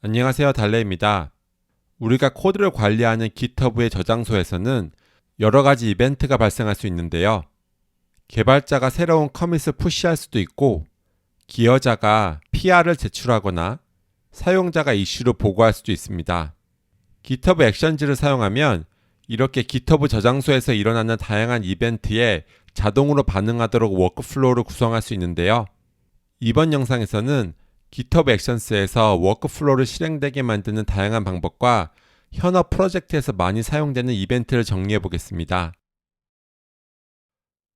안녕하세요, 달래입니다. 우리가 코드를 관리하는 GitHub의 저장소에서는 여러 가지 이벤트가 발생할 수 있는데요. 개발자가 새로운 커밋을 푸시할 수도 있고, 기여자가 PR을 제출하거나 사용자가 이슈를 보고할 수도 있습니다. GitHub 액션즈를 사용하면 이렇게 GitHub 저장소에서 일어나는 다양한 이벤트에 자동으로 반응하도록 워크플로우를 구성할 수 있는데요. 이번 영상에서는 GitHub 액션스에서 워크플로우를 실행되게 만드는 다양한 방법과 현업 프로젝트에서 많이 사용되는 이벤트를 정리해 보겠습니다.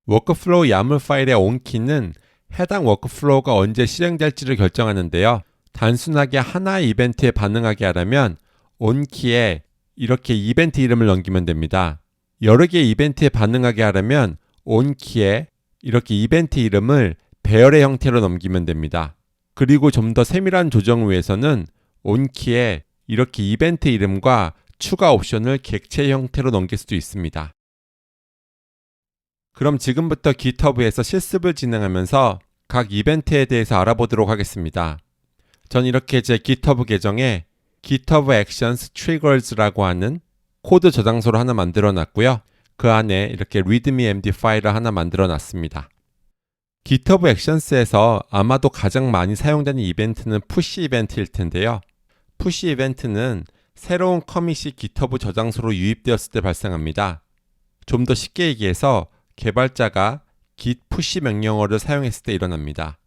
워크플로우 YAML 파일의 onKey는 해당 워크플로우가 언제 실행될지를 결정하는데요. 단순하게 하나의 이벤트에 반응하게 하려면 onKey에 이렇게 이벤트 이름을 넘기면 됩니다. 여러 개의 이벤트에 반응하게 하려면 onKey에 이렇게 이벤트 이름을 배열의 형태로 넘기면 됩니다. 그리고 좀 더 세밀한 조정을 위해서는 onKey에 이렇게 이벤트 이름과 추가 옵션을 객체 형태로 넘길 수도 있습니다. 그럼 지금부터 GitHub에서 실습을 진행하면서 각 이벤트에 대해서 알아보도록 하겠습니다. 전 이렇게 제 GitHub 계정에 GitHub Actions Triggers라고 하는 코드 저장소를 하나 만들어 놨고요. 그 안에 이렇게 readme.md 파일을 하나 만들어 놨습니다. GitHub 액션스에서 아마도 가장 많이 사용되는 이벤트는 푸시 이벤트일 텐데요. 푸시 이벤트는 새로운 커밋이 GitHub 저장소로 유입되었을 때 발생합니다. 좀 더 쉽게 얘기해서 개발자가 git push 명령어를 사용했을 때 일어납니다.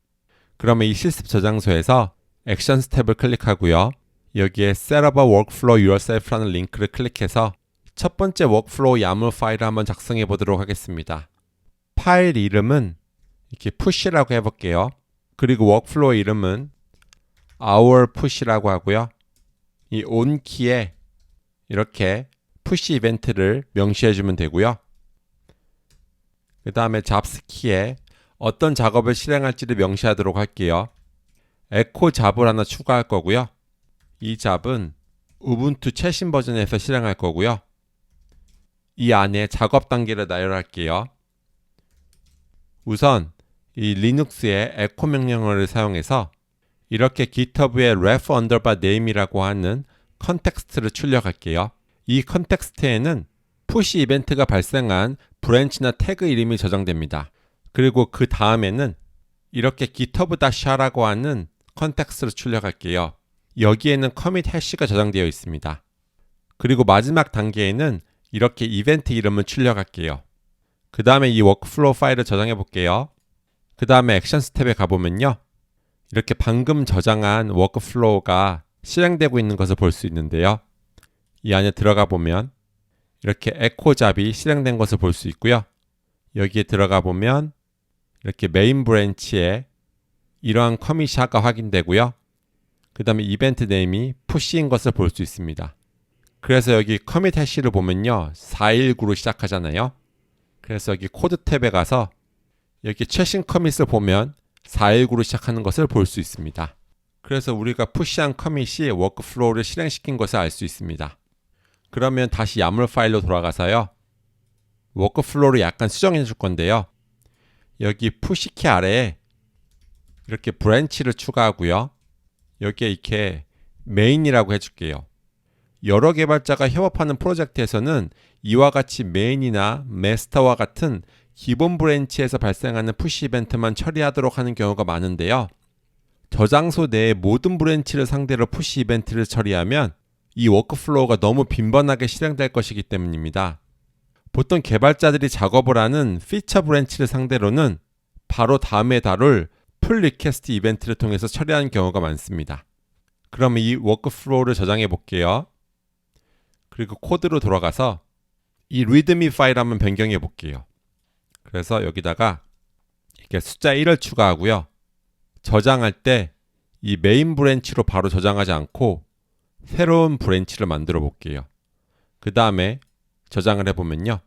그러면 이 실습 저장소에서 액션스 탭을 클릭하고요. 여기에 Set up a workflow yourself라는 링크를 클릭해서 첫 번째 워크플로우 YAML 파일을 한번 작성해 보도록 하겠습니다. 파일 이름은 이렇게 push라고 해볼게요. 그리고 워크플로우 이름은 our push라고 하고요. 이 onKey에 이렇게 push 이벤트를 명시해주면 되고요. 그 다음에 잡스 키에 어떤 작업을 실행할지를 명시하도록 할게요. echo 잡을 하나 추가할 거고요. 이 잡은 우분투 최신 버전에서 실행할 거고요. 이 안에 작업 단계를 나열할게요. 우선 이 리눅스의 echo 명령어를 사용해서 이렇게 GitHub의 ref underbar name이라고 하는 컨텍스트를 출력할게요. 이 컨텍스트에는 푸시 이벤트가 발생한 브랜치나 태그 이름이 저장됩니다. 그리고 그 다음에는 이렇게 github-r라고 하는 컨텍스트를 출력할게요. 여기에는 커밋 해시가 저장되어 있습니다. 그리고 마지막 단계에는 이렇게 이벤트 이름을 출력할게요. 그 다음에 이 워크플로우 파일을 저장해 볼게요. 그 다음에 액션스 탭에 가보면요. 이렇게 방금 저장한 워크플로우가 실행되고 있는 것을 볼 수 있는데요. 이 안에 들어가 보면 이렇게 에코 잡이 실행된 것을 볼 수 있고요. 여기에 들어가 보면 이렇게 메인 브랜치에 이러한 커밋이 확인되고요. 그 다음에 이벤트 네임이 푸시인 것을 볼 수 있습니다. 그래서 여기 커밋 해시를 보면요. 419로 시작하잖아요. 그래서 여기 코드 탭에 가서 여기 최신 커밋을 보면 419로 시작하는 것을 볼 수 있습니다. 그래서 우리가 푸시한 커밋이 워크플로우를 실행시킨 것을 알 수 있습니다. 그러면 다시 YAML 파일로 돌아가서요. 워크플로우를 약간 수정해 줄 건데요. 여기 푸시키 아래에 이렇게 브랜치를 추가하고요. 여기에 이렇게 메인이라고 해줄게요. 여러 개발자가 협업하는 프로젝트에서는 이와 같이 메인이나 마스터와 같은 기본 브랜치에서 발생하는 푸시 이벤트만 처리하도록 하는 경우가 많은데요. 저장소 내의 모든 브랜치를 상대로 푸시 이벤트를 처리하면 이 워크플로우가 너무 빈번하게 실행될 것이기 때문입니다. 보통 개발자들이 작업을 하는 피처 브랜치를 상대로는 바로 다음에 다룰 풀 리퀘스트 이벤트를 통해서 처리하는 경우가 많습니다. 그럼 이 워크플로우를 저장해 볼게요. 그리고 코드로 돌아가서 이 readme 파일 한번 변경해 볼게요. 그래서 여기다가 이렇게 숫자 1을 추가하고요. 저장할 때 이 메인 브랜치로 바로 저장하지 않고 새로운 브랜치를 만들어 볼게요. 그 다음에 저장을 해보면요.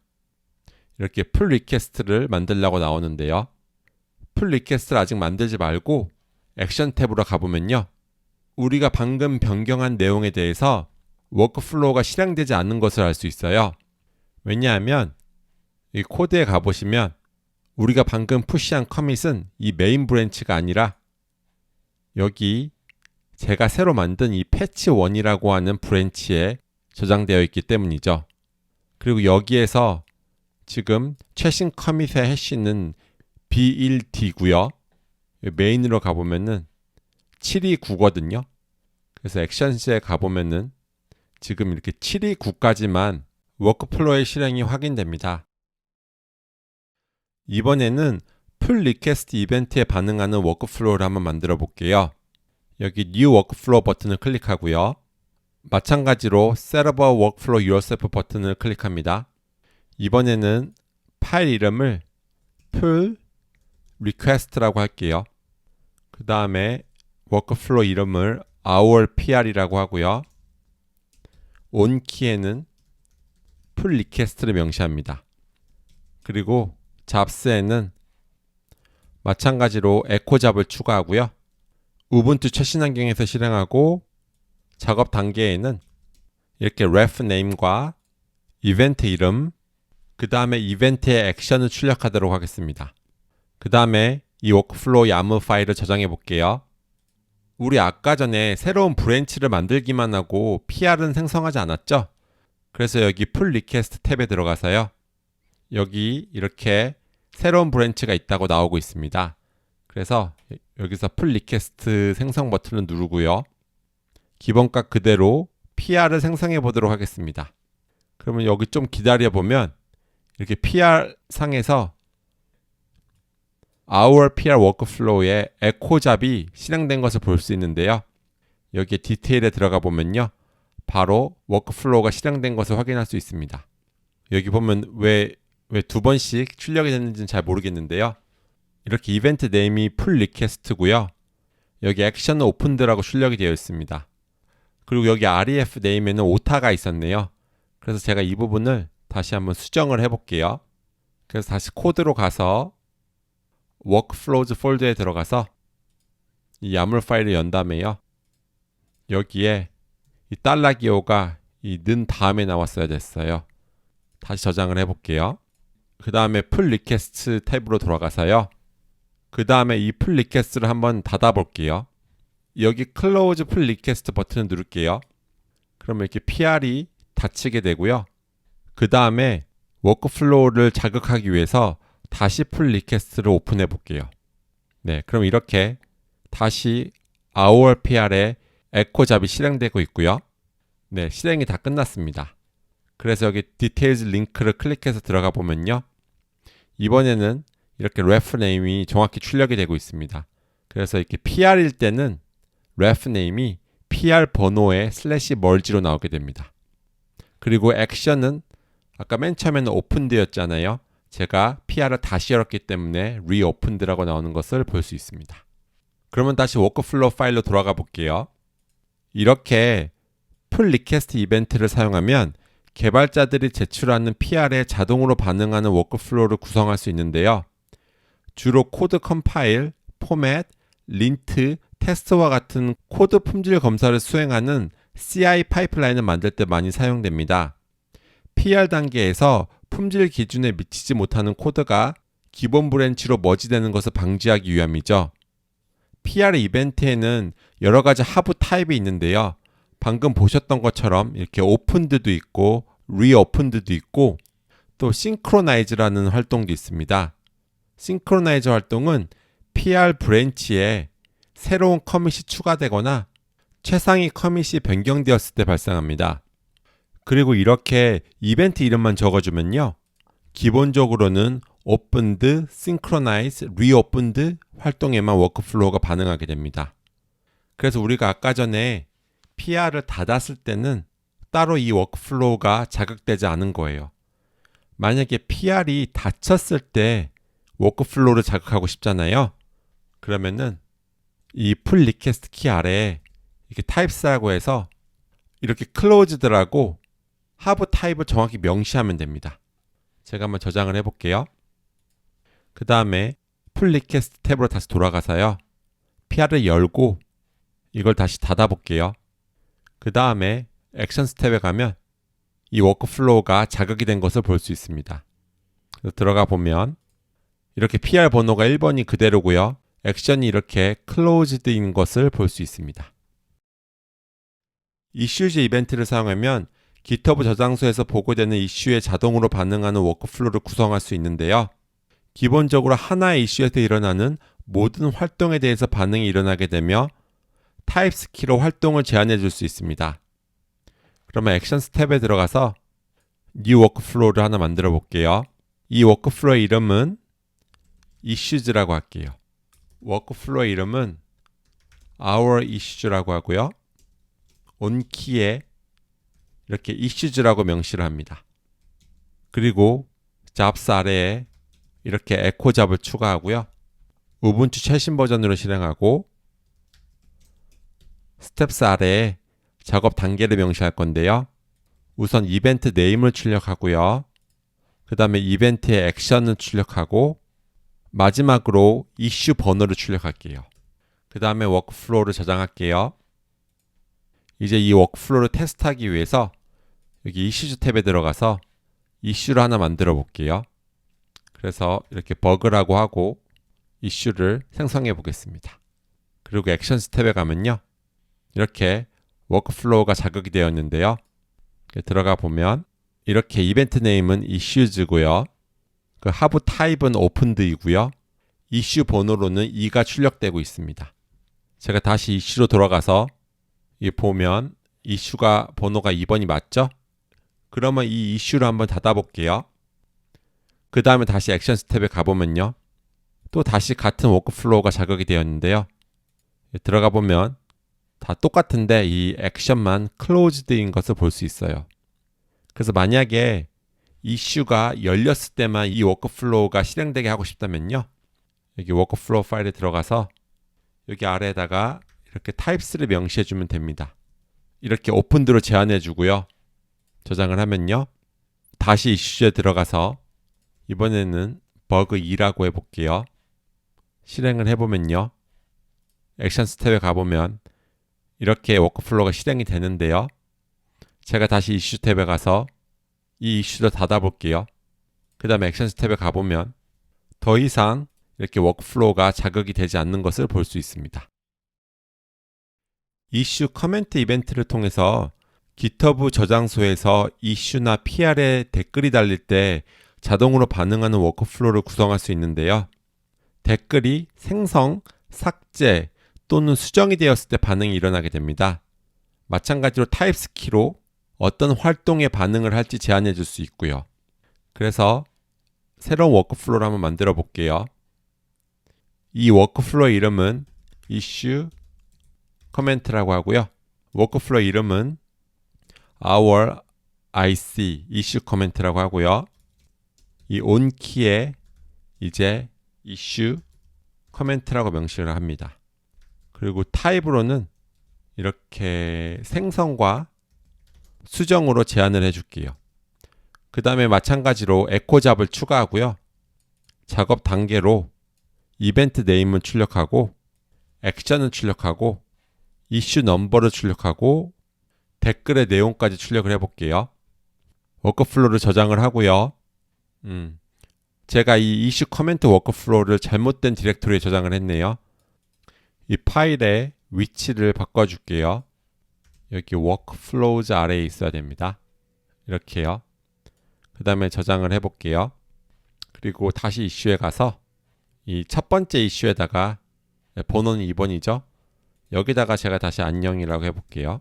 이렇게 풀 리퀘스트를 만들려고 나오는데요. 풀 리퀘스트를 아직 만들지 말고 액션 탭으로 가보면요. 우리가 방금 변경한 내용에 대해서 워크플로우가 실행되지 않는 것을 알 수 있어요. 왜냐하면 이 코드에 가보시면 우리가 방금 푸시한 커밋은 이 메인 브랜치가 아니라 여기 제가 새로 만든 이 패치 1이라고 하는 브랜치에 저장되어 있기 때문이죠. 그리고 여기에서 지금 최신 커밋의 해시는 B1D고요. 메인으로 가보면은 729거든요. 그래서 액션스에 가보면은 지금 이렇게 729까지만 워크플로우의 실행이 확인됩니다. 이번에는 풀 리퀘스트 이벤트에 반응하는 워크플로우를 한번 만들어 볼게요. 여기 New Workflow 버튼을 클릭하고요. 마찬가지로 Set up a Workflow Yourself 버튼을 클릭합니다. 이번에는 파일 이름을 풀 리퀘스트라고 할게요. 그 다음에 워크플로우 이름을 our PR이라고 하고요. on 키에는 풀 리퀘스트를 명시합니다. 그리고 잡스에는 마찬가지로 에코 잡을 추가하고요. 우분투 최신 환경에서 실행하고 작업 단계에는 이렇게 ref name과 이벤트 이름, 그 다음에 이벤트의 액션을 출력하도록 하겠습니다. 그 다음에 이 워크플로우 YAML 파일을 저장해 볼게요. 우리 아까 전에 새로운 브랜치를 만들기만 하고 PR은 생성하지 않았죠? 그래서 여기 풀 리퀘스트 탭에 들어가서요. 여기 이렇게 새로운 브랜치가 있다고 나오고 있습니다. 그래서 여기서 풀 리퀘스트 생성 버튼을 누르고요. 기본값 그대로 PR을 생성해 보도록 하겠습니다. 그러면 여기 좀 기다려 보면 이렇게 PR 상에서 Our PR Workflow에 에코 잡이 실행된 것을 볼 수 있는데요. 여기에 디테일에 들어가 보면요. 바로 워크플로우가 실행된 것을 확인할 수 있습니다. 여기 보면 왜 두 번씩 출력이 됐는지는 잘 모르겠는데요. 이렇게 이벤트 네임이 풀 리퀘스트고요. 여기 액션 오픈드라고 출력이 되어 있습니다. 그리고 여기 REF 네임에는 오타가 있었네요. 그래서 제가 이 부분을 다시 한번 수정을 해볼게요. 그래서 다시 코드로 가서 workflows 폴더에 들어가서 이 YAML 파일을 연 다음에요. 여기에 이 $기호가 이 는 다음에 나왔어야 됐어요. 다시 저장을 해볼게요. 그 다음에 풀 리퀘스트 탭으로 돌아가서요. 그 다음에 이 풀 리퀘스트를 한번 닫아볼게요. 여기 클로즈 풀 리퀘스트 버튼을 누를게요. 그러면 이렇게 PR이 닫히게 되고요. 그 다음에 워크플로우를 자극하기 위해서 다시 풀 리퀘스트를 오픈해 볼게요. 네, 그럼 이렇게 다시 our PR에 에코 잡이 실행되고 있고요. 네, 실행이 다 끝났습니다. 그래서 여기 디테일즈 링크를 클릭해서 들어가 보면요. 이번에는 이렇게 ref name이 정확히 출력이 되고 있습니다. 그래서 이렇게 PR일 때는 ref name이 PR 번호의 /merge로 나오게 됩니다. 그리고 액션은 아까 맨 처음에는 오픈드였잖아요. 제가 PR을 다시 열었기 때문에 reopened라고 나오는 것을 볼 수 있습니다. 그러면 다시 워크플로우 파일로 돌아가 볼게요. 이렇게 풀 리퀘스트 이벤트를 사용하면 개발자들이 제출하는 PR에 자동으로 반응하는 워크플로우를 구성할 수 있는데요. 주로 코드 컴파일, 포맷, 린트, 테스트와 같은 코드 품질 검사를 수행하는 CI 파이프라인을 만들 때 많이 사용됩니다. PR 단계에서 품질 기준에 미치지 못하는 코드가 기본 브랜치로 머지되는 것을 방지하기 위함이죠. PR 이벤트에는 여러 가지 하부 타입이 있는데요. 방금 보셨던 것처럼 이렇게 오픈드도 있고 리오픈드도 있고 또 싱크로나이즈라는 활동도 있습니다. 싱크로나이즈 활동은 PR 브랜치에 새로운 커밋이 추가되거나 최상위 커밋이 변경되었을 때 발생합니다. 그리고 이렇게 이벤트 이름만 적어주면요. 기본적으로는 오픈드, 싱크로나이즈, 리오픈드 활동에만 워크플로우가 반응하게 됩니다. 그래서 우리가 아까 전에 PR을 닫았을 때는 따로 이 워크플로우가 자극되지 않은 거예요. 만약에 PR이 닫혔을 때 워크플로우를 자극하고 싶잖아요. 그러면은 이 풀 리퀘스트 키 아래에 이렇게 타입스라고 해서 이렇게 클로즈드라고 하부 타입을 정확히 명시하면 됩니다. 제가 한번 저장을 해볼게요. 그 다음에 풀 리퀘스트 탭으로 다시 돌아가서요. PR을 열고 이걸 다시 닫아볼게요. 그 다음에 액션스 탭에 가면 이 워크플로우가 자극이 된 것을 볼 수 있습니다. 그래서 들어가 보면 이렇게 PR 번호가 1번이 그대로고요. 액션이 이렇게 클로즈드인 것을 볼 수 있습니다. issues 이벤트를 사용하면 GitHub 저장소에서 보고되는 이슈에 자동으로 반응하는 워크플로우를 구성할 수 있는데요. 기본적으로 하나의 이슈에서 일어나는 모든 활동에 대해서 반응이 일어나게 되며 타입스 키로 활동을 제한해 줄 수 있습니다. 그러면 액션스 탭에 들어가서 new 워크플로우를 하나 만들어 볼게요. 이 워크플로우의 이름은 issues라고 할게요. 워크플로우의 이름은 our issues라고 하고요. onKey에 이렇게 issues라고 명시를 합니다. 그리고 jobs 아래에 이렇게 echo 잡을 추가하고요. 우분투 최신 버전으로 실행하고 스텝스 아래에 작업 단계를 명시할 건데요. 우선 이벤트 네임을 출력하고요. 그 다음에 이벤트의 액션을 출력하고 마지막으로 이슈 번호를 출력할게요. 그 다음에 워크플로우를 저장할게요. 이제 이 워크플로우를 테스트하기 위해서 여기 이슈즈 탭에 들어가서 이슈를 하나 만들어 볼게요. 그래서 이렇게 버그라고 하고 이슈를 생성해 보겠습니다. 그리고 액션스 탭에 가면요. 이렇게 워크플로우가 자극이 되었는데요. 들어가 보면 이렇게 이벤트 네임은 issues고요. 그 하부 타입은 opened이고요. 이슈 번호로는 2가 출력되고 있습니다. 제가 다시 이슈로 돌아가서 이 보면 이슈가 번호가 2번이 맞죠? 그러면 이 이슈를 한번 닫아 볼게요. 그 다음에 다시 액션스 탭에 가보면요. 또 다시 같은 워크플로우가 자극이 되었는데요. 들어가 보면 다 똑같은데 이 액션만 closed인 것을 볼 수 있어요. 그래서 만약에 이슈가 열렸을 때만 이 워크플로우가 실행되게 하고 싶다면요. 여기 워크플로우 파일에 들어가서 여기 아래에다가 이렇게 타입스를 명시해 주면 됩니다. 이렇게 오픈드로 제한해 주고요. 저장을 하면요. 다시 이슈에 들어가서 이번에는 버그 2라고 해볼게요. 실행을 해보면요. 액션스 탭에 가보면 이렇게 워크플로우가 실행이 되는데요. 제가 다시 이슈 탭에 가서 이 이슈를 닫아볼게요. 그 다음에 액션스 탭에 가보면 더 이상 이렇게 워크플로우가 자극이 되지 않는 것을 볼 수 있습니다. 이슈 커멘트 이벤트를 통해서 GitHub 저장소에서 이슈나 PR에 댓글이 달릴 때 자동으로 반응하는 워크플로우를 구성할 수 있는데요. 댓글이 생성, 삭제 또는 수정이 되었을 때 반응이 일어나게 됩니다. 마찬가지로 타입스 키로 어떤 활동에 반응을 할지 제한해 줄 수 있고요. 그래서 새로운 워크플로우를 한번 만들어 볼게요. 이 워크플로우 이름은 issue comment라고 하고요. 워크플로우 이름은 our IC issue comment라고 하고요. 이 onKey에 이제 issue comment라고 명시를 합니다. 그리고 타입으로는 이렇게 생성과 수정으로 제한을 해줄게요. 그 다음에 마찬가지로 에코 잡을 추가하고요. 작업 단계로 이벤트 네임을 출력하고 액션을 출력하고 이슈 넘버를 출력하고 댓글의 내용까지 출력을 해볼게요. 워크플로우를 저장을 하고요. 제가 이 이슈 커멘트 워크플로우를 잘못된 디렉토리에 저장을 했네요. 이 파일의 위치를 바꿔줄게요. 여기 workflows 아래에 있어야 됩니다. 이렇게요. 그 다음에 저장을 해볼게요. 그리고 다시 이슈에 가서 이 첫 번째 이슈에다가 번호는 2번이죠. 여기다가 제가 다시 안녕이라고 해볼게요.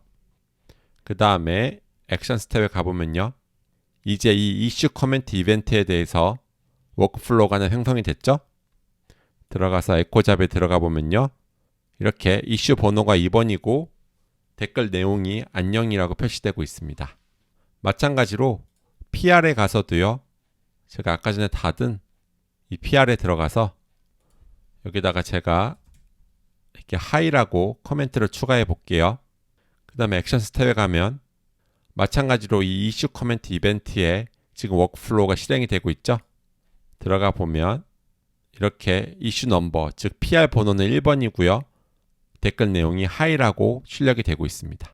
그 다음에 액션 스텝에 가보면요. 이제 이 이슈 커멘트 이벤트에 대해서 워크플로우가 하나 형성이 됐죠. 들어가서 에코 잡에 들어가 보면요. 이렇게 이슈 번호가 2번이고 댓글 내용이 안녕이라고 표시되고 있습니다. 마찬가지로 PR에 가서도요. 제가 아까 전에 닫은 이 PR에 들어가서 여기다가 제가 이렇게 하이라고 코멘트를 추가해 볼게요. 그 다음에 액션 스텝에 가면 마찬가지로 이 이슈 코멘트 이벤트에 지금 워크플로우가 실행이 되고 있죠. 들어가 보면 이렇게 이슈 넘버 즉 PR 번호는 1번이고요. 댓글 내용이 하이라고 출력이 되고 있습니다.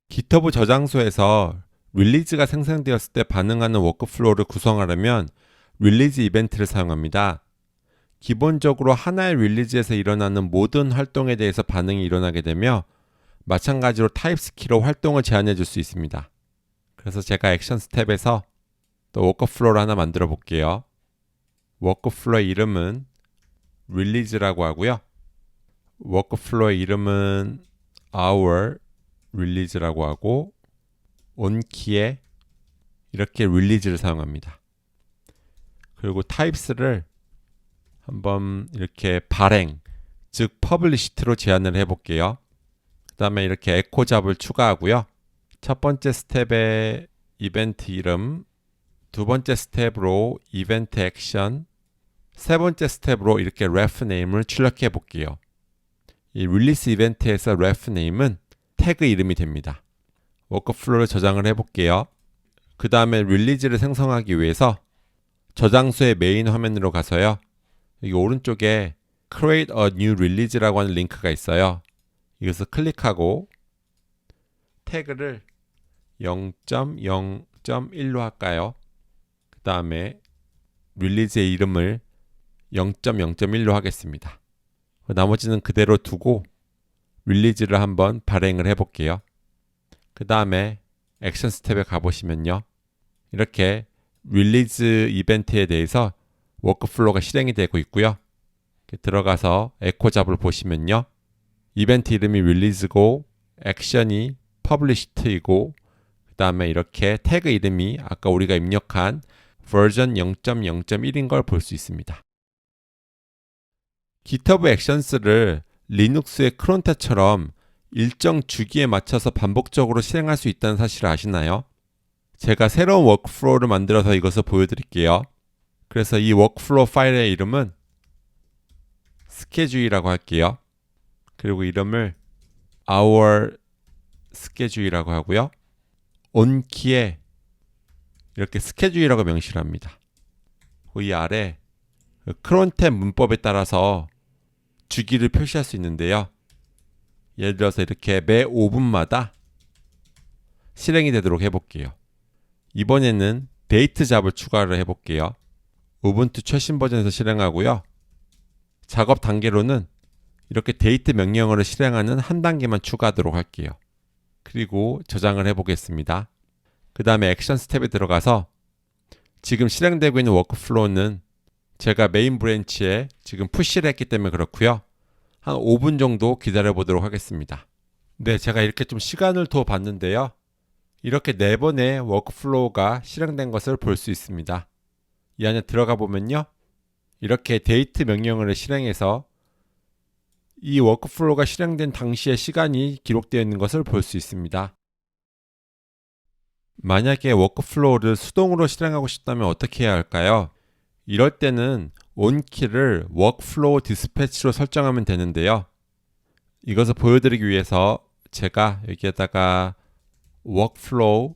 GitHub 저장소에서 릴리즈가 생성되었을 때 반응하는 워크플로우를 구성하려면 릴리즈 이벤트를 사용합니다. 기본적으로 하나의 릴리즈에서 일어나는 모든 활동에 대해서 반응이 일어나게 되며 마찬가지로 타입스 키로 활동을 제한해 줄 수 있습니다. 그래서 제가 액션 스텝에서 또 워크플로우를 하나 만들어 볼게요. 워크플로우의 이름은 릴리즈라고 하고요. 워크플로우의 이름은 our 릴리즈라고 하고 온키에 이렇게 릴리즈를 사용합니다. 그리고 타입스를 한번 이렇게 발행, 즉 퍼블리시트로 제한을 해볼게요. 그 다음에 이렇게 에코 잡을 추가하고요. 첫 번째 스텝에 이벤트 이름, 두 번째 스텝으로 이벤트 액션, 세 번째 스텝으로 이렇게 ref name을 출력해 볼게요. 이 릴리스 이벤트에서 ref name은 태그 이름이 됩니다. 워크플로우를 저장을 해 볼게요. 그 다음에 릴리즈를 생성하기 위해서 저장소의 메인 화면으로 가서요. 여기 오른쪽에 create a new release라고 하는 링크가 있어요. 이것을 클릭하고 태그를 0.0.1로 할까요? 그 다음에 릴리즈의 이름을 0.0.1로 하겠습니다. 나머지는 그대로 두고 릴리즈를 한번 발행을 해 볼게요. 그 다음에 액션 스텝에 가보시면요. 이렇게 릴리즈 이벤트에 대해서 워크플로우가 실행이 되고 있고요. 들어가서 에코 잡을 보시면요. 이벤트 이름이 릴리즈고 액션이 퍼블리시트이고 그 다음에 이렇게 태그 이름이 아까 우리가 입력한 버전 0.0.1인 걸 볼 수 있습니다. GitHub 액션스를 리눅스의 크론테처럼 일정 주기에 맞춰서 반복적으로 실행할 수 있다는 사실을 아시나요? 제가 새로운 워크플로우를 만들어서 이것을 보여드릴게요. 그래서 이 워크플로우 파일의 이름은 schedule이라고 할게요. 그리고 이름을 our schedule이라고 하고요. 온키에 이렇게 schedule이라고 명시를 합니다. 이 아래 크론테 문법에 따라서 주기를 표시할 수 있는데요. 예를 들어서 이렇게 매 5분마다 실행이 되도록 해볼게요. 이번에는 데이트 잡을 추가를 해볼게요. 우분투 최신 버전에서 실행하고요. 작업 단계로는 이렇게 데이트 명령어를 실행하는 한 단계만 추가하도록 할게요. 그리고 저장을 해보겠습니다. 그 다음에 액션 스텝에 들어가서 지금 실행되고 있는 워크플로우는 제가 메인 브랜치에 지금 푸시를 했기 때문에 그렇고요. 한 5분 정도 기다려 보도록 하겠습니다. 네, 제가 이렇게 좀 시간을 둬 봤는데요. 이렇게 4번의 워크플로우가 실행된 것을 볼 수 있습니다. 이 안에 들어가 보면요. 이렇게 데이트 명령어를 실행해서 이 워크플로우가 실행된 당시의 시간이 기록되어 있는 것을 볼 수 있습니다. 만약에 워크플로우를 수동으로 실행하고 싶다면 어떻게 해야 할까요? 이럴 때는 온키를 workflow dispatch로 설정하면 되는데요. 이것을 보여드리기 위해서 제가 여기에다가 workflow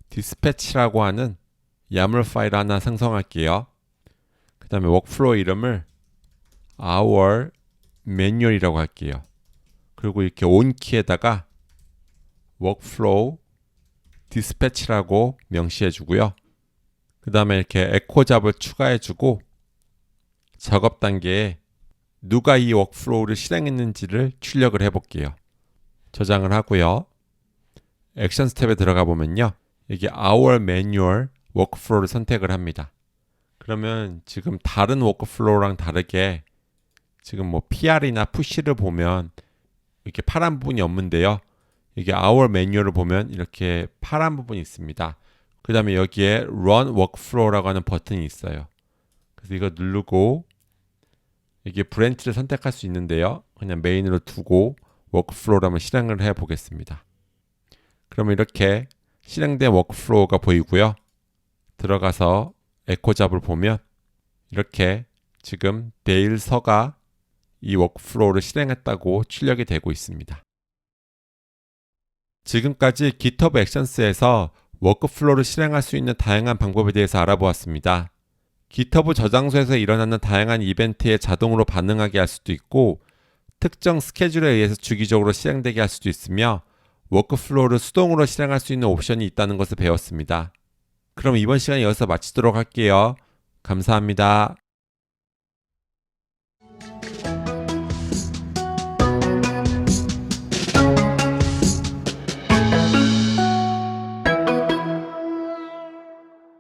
dispatch라고 하는 YAML 파일 하나 생성할게요. 그 다음에 workflow 이름을 our manual이라고 할게요. 그리고 이렇게 온키에다가 workflow dispatch라고 명시해 주고요. 그 다음에 이렇게 에코 잡을 추가해 주고 작업 단계에 누가 이 워크플로우를 실행했는지를 출력을 해 볼게요. 저장을 하고요. 액션 스텝에 들어가 보면요. 여기 our manual workflow를 선택을 합니다. 그러면 지금 다른 워크플로우랑 다르게 지금 뭐 PR이나 푸시를 보면 이렇게 파란 부분이 없는데요. 여기 our manual을 보면 이렇게 파란 부분이 있습니다. 그 다음에 여기에 run workflow라고 하는 버튼이 있어요. 그래서 이거 누르고 이게 브랜치를 선택할 수 있는데요. 그냥 메인으로 두고 워크플로우를 한번 실행을 해 보겠습니다. 그러면 이렇게 실행된 워크플로우가 보이고요. 들어가서 에코 잡을 보면 이렇게 지금 데일서가 이 워크플로우를 실행했다고 출력이 되고 있습니다. 지금까지 GitHub 액션스에서 워크플로우를 실행할 수 있는 다양한 방법에 대해서 알아보았습니다. GitHub 저장소에서 일어나는 다양한 이벤트에 자동으로 반응하게 할 수도 있고 특정 스케줄에 의해서 주기적으로 실행되게 할 수도 있으며 워크플로우를 수동으로 실행할 수 있는 옵션이 있다는 것을 배웠습니다. 그럼 이번 시간 여기서 마치도록 할게요. 감사합니다.